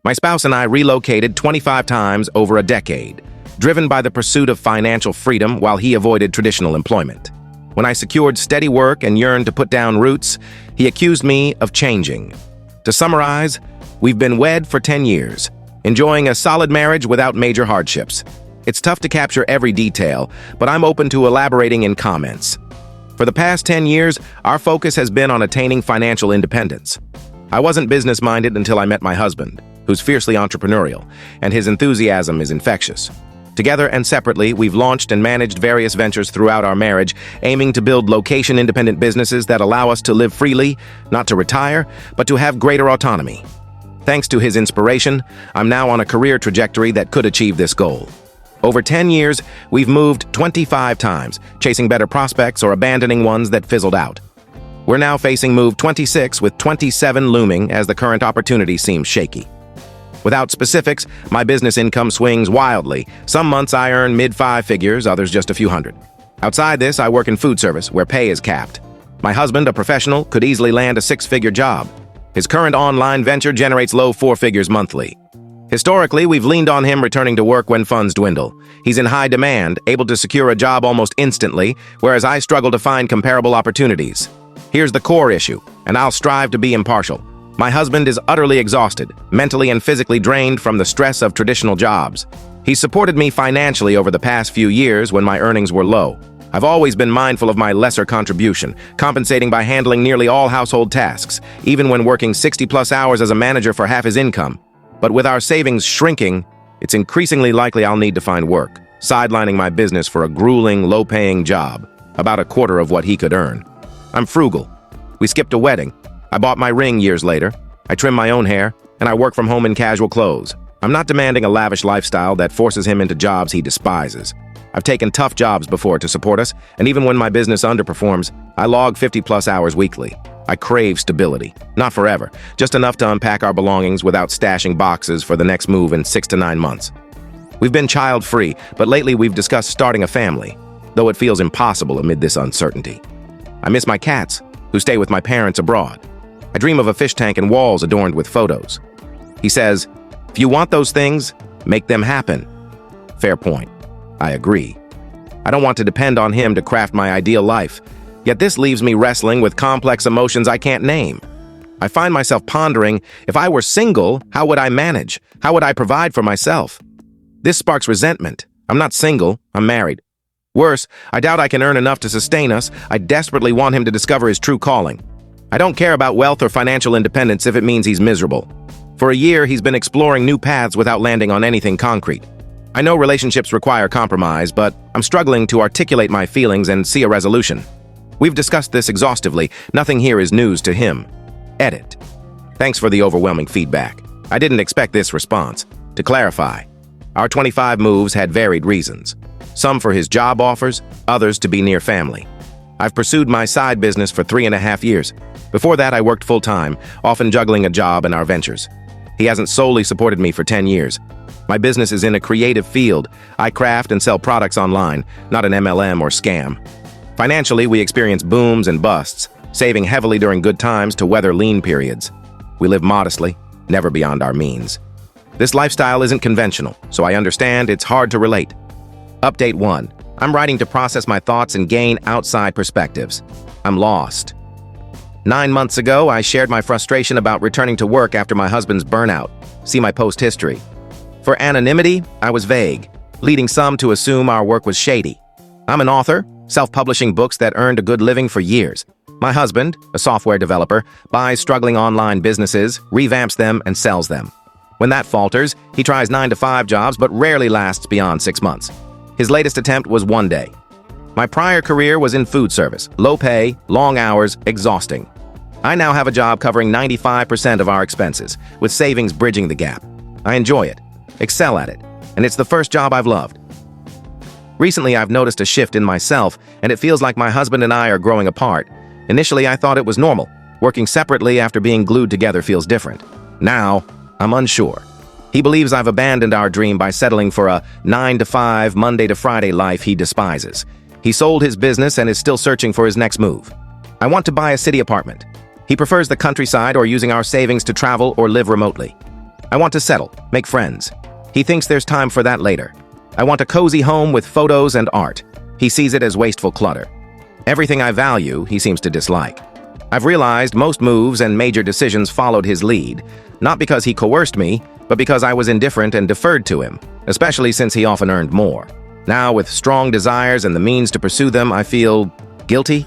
My spouse and I relocated 25 times over a decade, driven by the pursuit of financial freedom while he avoided traditional employment. When I secured steady work and yearned to put down roots, he accused me of changing. To summarize, we've been wed for 10 years, enjoying a solid marriage without major hardships. It's tough to capture every detail, but I'm open to elaborating in comments. For the past 10 years, our focus has been on attaining financial independence. I wasn't business-minded until I met my husband, who's fiercely entrepreneurial, and his enthusiasm is infectious. Together and separately, we've launched and managed various ventures throughout our marriage, aiming to build location-independent businesses that allow us to live freely, not to retire, but to have greater autonomy. Thanks to his inspiration, I'm now on a career trajectory that could achieve this goal. Over 10 years, we've moved 25 times, chasing better prospects or abandoning ones that fizzled out. We're now facing move 26 with 27 looming as the current opportunity seems shaky. Without specifics, my business income swings wildly. Some months I earn mid-five figures, others just a few hundred. Outside this, I work in food service, where pay is capped. My husband, a professional, could easily land a six-figure job. His current online venture generates low four figures monthly. Historically, we've leaned on him returning to work when funds dwindle. He's in high demand, able to secure a job almost instantly, whereas I struggle to find comparable opportunities. Here's the core issue, and I'll strive to be impartial. My husband is utterly exhausted, mentally and physically drained from the stress of traditional jobs. He's supported me financially over the past few years when my earnings were low. I've always been mindful of my lesser contribution, compensating by handling nearly all household tasks, even when working 60-plus hours as a manager for half his income. But with our savings shrinking, it's increasingly likely I'll need to find work, sidelining my business for a grueling, low-paying job, about a quarter of what he could earn. I'm frugal. We skipped a wedding. I bought my ring years later. I trim my own hair, and I work from home in casual clothes. I'm not demanding a lavish lifestyle that forces him into jobs he despises. I've taken tough jobs before to support us, and even when my business underperforms, I log 50-plus hours weekly. I crave stability. Not forever, just enough to unpack our belongings without stashing boxes for the next move in 6 to 9 months. We've been child-free, but lately we've discussed starting a family, though it feels impossible amid this uncertainty. I miss my cats, who stay with my parents abroad. I dream of a fish tank and walls adorned with photos. He says, if you want those things, make them happen. Fair point. I agree. I don't want to depend on him to craft my ideal life, yet this leaves me wrestling with complex emotions I can't name. I find myself pondering, if I were single, how would I manage? How would I provide for myself? This sparks resentment. I'm not single, I'm married. Worse, I doubt I can earn enough to sustain us. I desperately want him to discover his true calling. I don't care about wealth or financial independence if it means he's miserable. For a year, he's been exploring new paths without landing on anything concrete. I know relationships require compromise, but I'm struggling to articulate my feelings and see a resolution. We've discussed this exhaustively. Nothing here is news to him. Edit. Thanks for the overwhelming feedback. I didn't expect this response. To clarify, our 25 moves had varied reasons. Some for his job offers, others to be near family. I've pursued my side business for 3.5 years. Before that, I worked full-time, often juggling a job and our ventures. He hasn't solely supported me for 10 years. My business is in a creative field. I craft and sell products online, not an MLM or scam. Financially, we experience booms and busts, saving heavily during good times to weather lean periods. We live modestly, never beyond our means. This lifestyle isn't conventional, so I understand it's hard to relate. Update 1. I'm writing to process my thoughts and gain outside perspectives. I'm lost. 9 months ago, I shared my frustration about returning to work after my husband's burnout. See my post history. For anonymity, I was vague, leading some to assume our work was shady. I'm an author, self-publishing books that earned a good living for years. My husband, a software developer, buys struggling online businesses, revamps them, and sells them. When that falters, he tries 9-to-5 jobs but rarely lasts beyond 6 months. His latest attempt was one day. My prior career was in food service, low pay, long hours, exhausting. I now have a job covering 95% of our expenses, with savings bridging the gap. I enjoy it, excel at it, and it's the first job I've loved. Recently, I've noticed a shift in myself, and it feels like my husband and I are growing apart. Initially, I thought it was normal. Working separately after being glued together feels different. Now, I'm unsure. He believes I've abandoned our dream by settling for a 9-to-5, Monday to Friday life he despises. He sold his business and is still searching for his next move. I want to buy a city apartment. He prefers the countryside or using our savings to travel or live remotely. I want to settle, make friends. He thinks there's time for that later. I want a cozy home with photos and art. He sees it as wasteful clutter. Everything I value, he seems to dislike. I've realized most moves and major decisions followed his lead, not because he coerced me, but because I was indifferent and deferred to him, especially since he often earned more. Now, with strong desires and the means to pursue them, I feel guilty.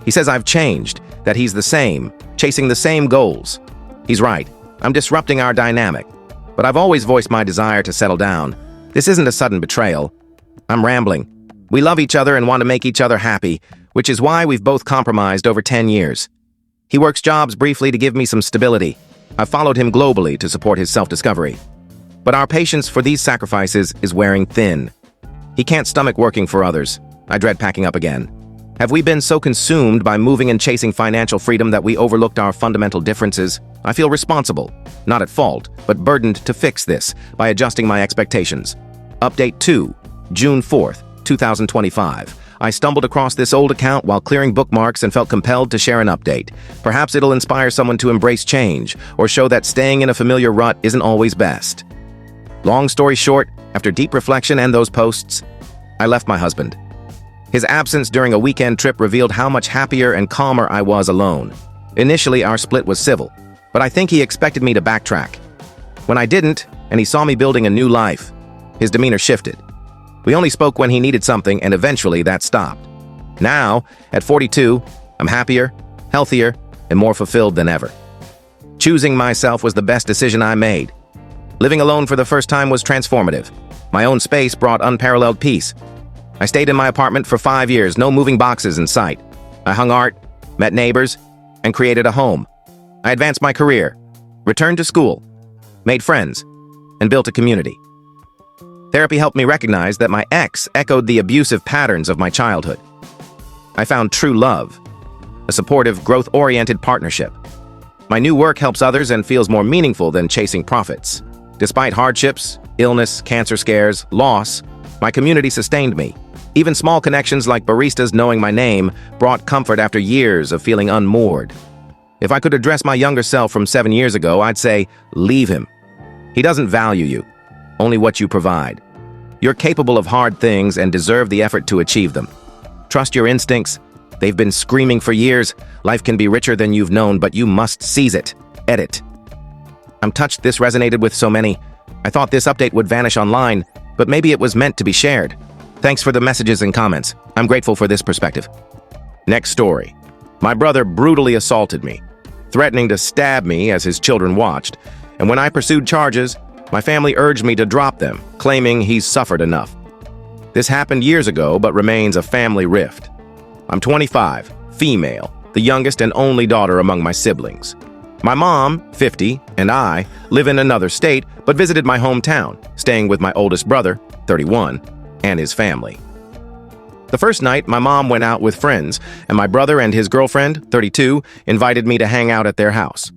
He says I've changed, that he's the same, chasing the same goals. He's right. I'm disrupting our dynamic. But I've always voiced my desire to settle down. This isn't a sudden betrayal. I'm rambling. We love each other and want to make each other happy, which is why we've both compromised over 10 years. He works jobs briefly to give me some stability. I've followed him globally to support his self-discovery. But our patience for these sacrifices is wearing thin. He can't stomach working for others. I dread packing up again. Have we been so consumed by moving and chasing financial freedom that we overlooked our fundamental differences? I feel responsible, not at fault, but burdened to fix this by adjusting my expectations. Update 2, June 4th, 2025. I stumbled across this old account while clearing bookmarks and felt compelled to share an update. Perhaps it'll inspire someone to embrace change or show that staying in a familiar rut isn't always best. Long story short, after deep reflection and those posts, I left my husband. His absence during a weekend trip revealed how much happier and calmer I was alone. Initially, our split was civil, but I think he expected me to backtrack. When I didn't, and he saw me building a new life, his demeanor shifted. We only spoke when he needed something, and eventually that stopped. Now, at 42, I'm happier, healthier, and more fulfilled than ever. Choosing myself was the best decision I made. Living alone for the first time was transformative. My own space brought unparalleled peace. I stayed in my apartment for 5 years, no moving boxes in sight. I hung art, met neighbors, and created a home. I advanced my career, returned to school, made friends, and built a community. Therapy helped me recognize that my ex echoed the abusive patterns of my childhood. I found true love, a supportive, growth-oriented partnership. My new work helps others and feels more meaningful than chasing profits. Despite hardships, illness, cancer scares, loss, my community sustained me. Even small connections like baristas knowing my name brought comfort after years of feeling unmoored. If I could address my younger self from 7 years ago, I'd say, leave him. He doesn't value you, only what you provide. You're capable of hard things and deserve the effort to achieve them. Trust your instincts. They've been screaming for years. Life can be richer than you've known, but you must seize it. Edit. I'm touched this resonated with so many. I thought this update would vanish online, but maybe it was meant to be shared. Thanks for the messages and comments. I'm grateful for this perspective. Next story. My brother brutally assaulted me, threatening to stab me as his children watched, and when I pursued charges, my family urged me to drop them, claiming he's suffered enough. This happened years ago, but remains a family rift. I'm 25, female, the youngest and only daughter among my siblings. My mom, 50, and I live in another state, but visited my hometown, staying with my oldest brother, 31, and his family. The first night, my mom went out with friends, and my brother and his girlfriend, 32, invited me to hang out at their house.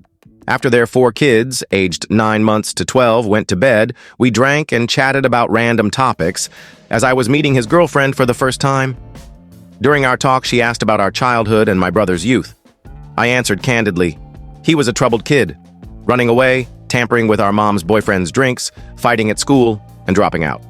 After their 4 kids, aged 9 months to 12, went to bed, we drank and chatted about random topics, as I was meeting his girlfriend for the first time. During our talk, she asked about our childhood and my brother's youth. I answered candidly. He was a troubled kid, running away, tampering with our mom's boyfriend's drinks, fighting at school, and dropping out.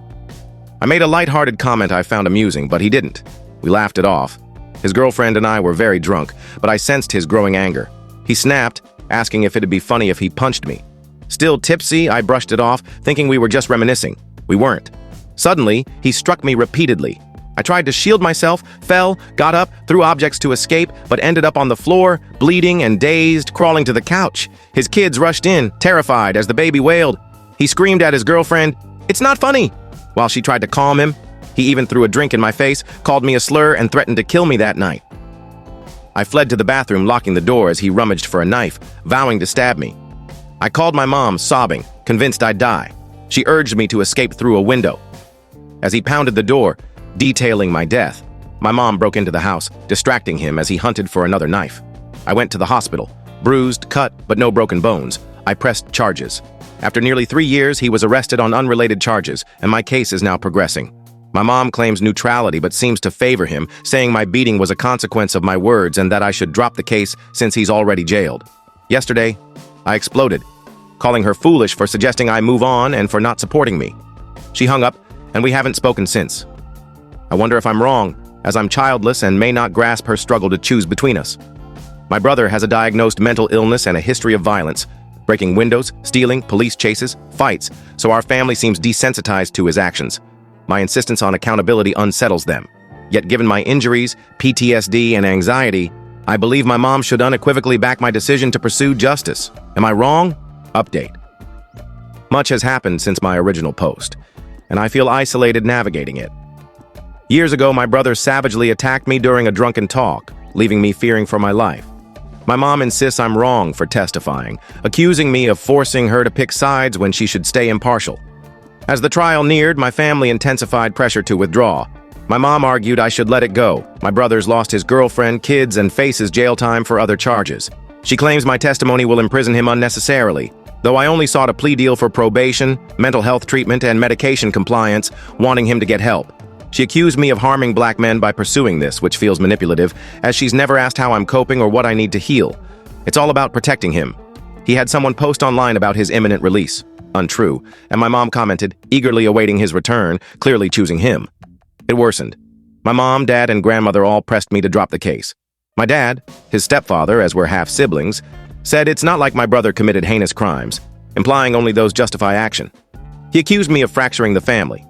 I made a lighthearted comment I found amusing, but he didn't. We laughed it off. His girlfriend and I were very drunk, but I sensed his growing anger. He snapped, asking if it'd be funny if he punched me. Still tipsy, I brushed it off, thinking we were just reminiscing. We weren't. Suddenly, he struck me repeatedly. I tried to shield myself, fell, got up, threw objects to escape, but ended up on the floor, bleeding and dazed, crawling to the couch. His kids rushed in, terrified, as the baby wailed. He screamed at his girlfriend, "It's not funny!" While she tried to calm him. He even threw a drink in my face, called me a slur, and threatened to kill me that night. I fled to the bathroom, locking the door as he rummaged for a knife, vowing to stab me. I called my mom, sobbing, convinced I'd die. She urged me to escape through a window. As he pounded the door, detailing my death, my mom broke into the house, distracting him as he hunted for another knife. I went to the hospital, bruised, cut, but no broken bones. I pressed charges. After nearly 3 years, he was arrested on unrelated charges, and my case is now progressing. My mom claims neutrality but seems to favor him, saying my beating was a consequence of my words and that I should drop the case since he's already jailed. Yesterday, I exploded. calling her foolish for suggesting I move on and for not supporting me. She hung up, and we haven't spoken since. I wonder if I'm wrong, as I'm childless and may not grasp her struggle to choose between us. My brother has a diagnosed mental illness and a history of violence, breaking windows, stealing, police chases, fights, so our family seems desensitized to his actions. My insistence on accountability unsettles them. Yet given my injuries, PTSD, and anxiety, I believe my mom should unequivocally back my decision to pursue justice. Am I wrong? Update. Much has happened since my original post, and I feel isolated navigating it. Years ago, my brother savagely attacked me during a drunken talk, leaving me fearing for my life. My mom insists I'm wrong for testifying, accusing me of forcing her to pick sides when she should stay impartial. As the trial neared, my family intensified pressure to withdraw. My mom argued I should let it go. My brother's lost his girlfriend, kids, and faces jail time for other charges. She claims my testimony will imprison him unnecessarily, though I only sought a plea deal for probation, mental health treatment, and medication compliance, wanting him to get help. She accused me of harming black men by pursuing this, which feels manipulative, as she's never asked how I'm coping or what I need to heal. It's all about protecting him. He had someone post online about his imminent release. Untrue, and my mom commented, eagerly awaiting his return, clearly choosing him. It worsened. My mom, dad, and grandmother all pressed me to drop the case. My dad, his stepfather, as we're half-siblings, said it's not like my brother committed heinous crimes, implying only those justify action. He accused me of fracturing the family.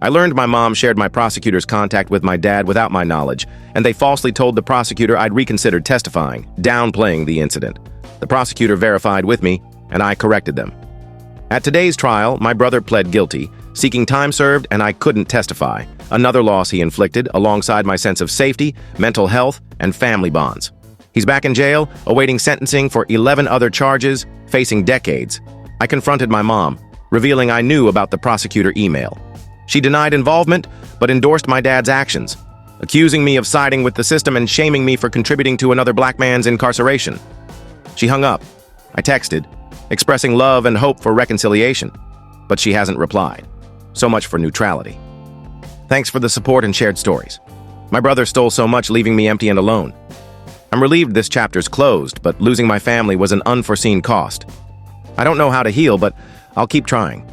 I learned my mom shared my prosecutor's contact with my dad without my knowledge, and they falsely told the prosecutor I'd reconsidered testifying, downplaying the incident. The prosecutor verified with me, and I corrected them. At today's trial, my brother pled guilty, seeking time served, and I couldn't testify, another loss he inflicted alongside my sense of safety, mental health, and family bonds. He's back in jail, awaiting sentencing for 11 other charges, facing decades. I confronted my mom, revealing I knew about the prosecutor email. She denied involvement, but endorsed my dad's actions, accusing me of siding with the system and shaming me for contributing to another black man's incarceration. She hung up. I texted, expressing love and hope for reconciliation, but she hasn't replied. So much for neutrality. Thanks for the support and shared stories. My brother stole so much, leaving me empty and alone. I'm relieved this chapter's closed, but losing my family was an unforeseen cost. I don't know how to heal, but I'll keep trying.